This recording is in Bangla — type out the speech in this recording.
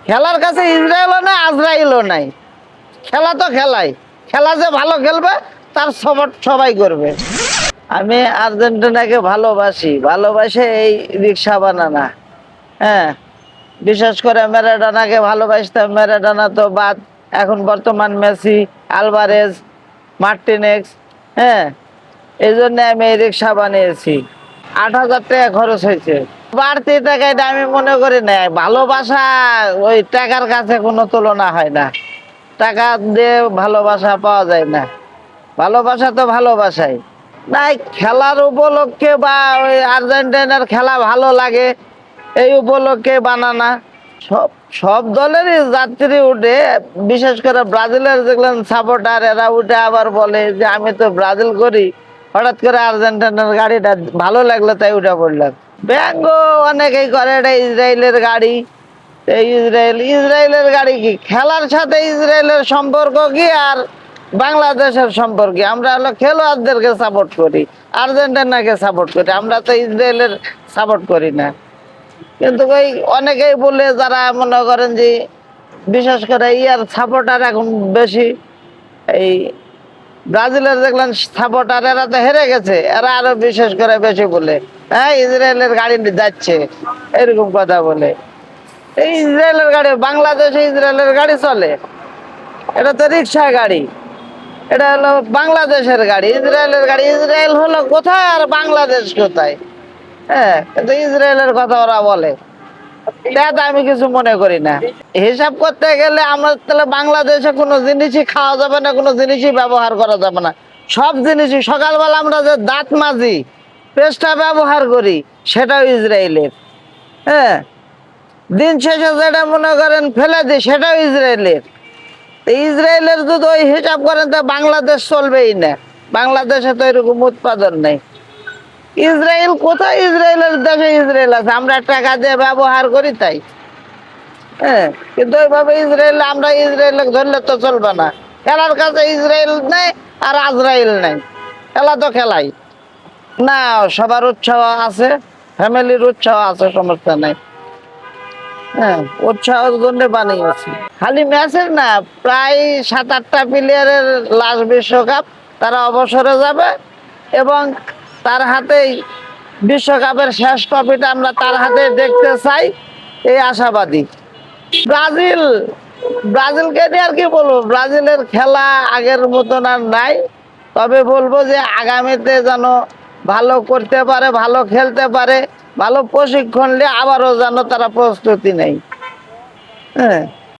খেলার কাছে ইসরায়েলও নাই, আজরাইলও নাই। খেলা তো খেলাই, খেলা যে ভালো খেলবে তার সাপোর্ট সবাই করবে। আমি আর্জেন্টিনাকে ভালোবাসি, ভালোবাসে এই রিক্সা বানানা। হ্যাঁ, বিশেষ করে ম্যারাডোনাকে ভালোবাসতাম, ম্যারাডোনা তো বাদ। এখন বর্তমান মেসি, আলভারেজ, মার্টিনেক্স। হ্যাঁ, এই জন্য আমি এই রিক্সা বানিয়েছি। 8,000 টাকা খরচ হয়েছে। বাড়তি টাকা এটা আমি মনে করি না। ভালোবাসা ওই টাকার কাছে কোনো তুলনা হয় না। টাকা দিয়ে ভালোবাসা পাওয়া যায় না। ভালোবাসা তো ভালোবাসাই নাই। খেলার উপলক্ষে বা ওই আর্জেন্টিনার খেলা ভালো লাগে এই উপলক্ষে বানানা। সব সব দলেরই যাত্রী উঠে, বিশেষ করে ব্রাজিলের যেগুলো সাপোর্টার, এরা উঠে আবার বলে যে আমি তো ব্রাজিল করি, হঠাৎ করে আর্জেন্টিনার গাড়িটা ভালো লাগলো তাই উঠে পড়লাম। ব্যঙ্গ অনেকেই করে, এটা ইসরায়েলের গাড়ি। এই ইসরায়েলের গাড়ি কি? খেলার সাথে ইসরায়েলের সম্পর্ক কি আর বাংলাদেশের সম্পর্কে? আমরা হলো খেলোয়াড়দেরকে সাপোর্ট করি, আর্জেন্টিনাকে সাপোর্ট করি, আমরা তো ইসরায়েলের সাপোর্ট করি না। কিন্তু ওই অনেকেই বলে, যারা মনে করেন যে বিশেষ করে ইয়ার সাপোর্টার এখন বেশি, এই ব্রাজিলের দেখলেন সাপোর্টার, এরা তো হেরে গেছে, এরা আরো বিশেষ করে বেশি বলে হ্যাঁ ইসরায়েলের গাড়ি যাচ্ছে, এরকম কথা বলে। এই ইসরায়েলের গাড়ি, বাংলাদেশে ইসরায়েলের গাড়ি চলে? এটা তো রিক্সা গাড়ি, এটা হলো বাংলাদেশের গাড়ি। ইসরায়েলের গাড়ি, ইসরায়েল হলো কোথায় আর বাংলাদেশ কোথায়? হ্যাঁ, কিন্তু ইসরায়েলের কথা ওরা বলে, এটা আমি কিছু মনে করি না। হিসাব করতে গেলে আমরা তাহলে বাংলাদেশে কোনো জিনিসই খাওয়া যাবে না, কোনো জিনিসই ব্যবহার করা যাবে না। সব জিনিসই, সকালবেলা আমরা যে দাঁত মাজি, পেস্টটা ব্যবহার করি, সেটাও ইসরায়েলের। হ্যাঁ, দিন শেষে যেটা মনে করেন ফেলে দিই, সেটাও ইসরায়েলের। ইসরায়েলের যদি ওই হিসাব করেন তো বাংলাদেশ চলবেই না। বাংলাদেশে তো এরকম উৎপাদন নেই। ইসরায়েল কোথায়? ইসরায়েলের দেশে ইসরায়েল আছে, আমরা টাকা দিয়ে ব্যবহার করি তাই। হ্যাঁ, কিন্তু ওইভাবে ইসরায়েল, আমরা ইসরায়েল ধরলে তো চলবে না। খেলার কাছে ইসরায়েল নেই আর আজরাইল নেই, খেলা তো খেলাই না। সবার উৎসাহ আছে, ফ্যামিলির উৎসাহ আছে, সমস্যা নেই। হ্যাঁ, উৎসাহের জন্য বানিয়েছি। খালি ম্যাচের না, প্রায় 7-8টা প্লেয়ারের লাস্ট বিশ্বকাপ, তারা অবসরে যাবে এবং তার হাতেই বিশ্বকাপের শেষ ট্রফিটা আমরা তার হাতে দেখতে চাই, এই আশাবাদী। ব্রাজিল, ব্রাজিলকে নিয়ে আর কি বলবো? ব্রাজিলের খেলা আগের মতন আর নাই। তবে বলবো যে আগামীতে যেন ভালো করতে পারে, ভালো খেলতে পারে, ভালো প্রশিক্ষণ নিয়ে আবারও যেন তারা প্রস্তুতি নেয়। হ্যাঁ।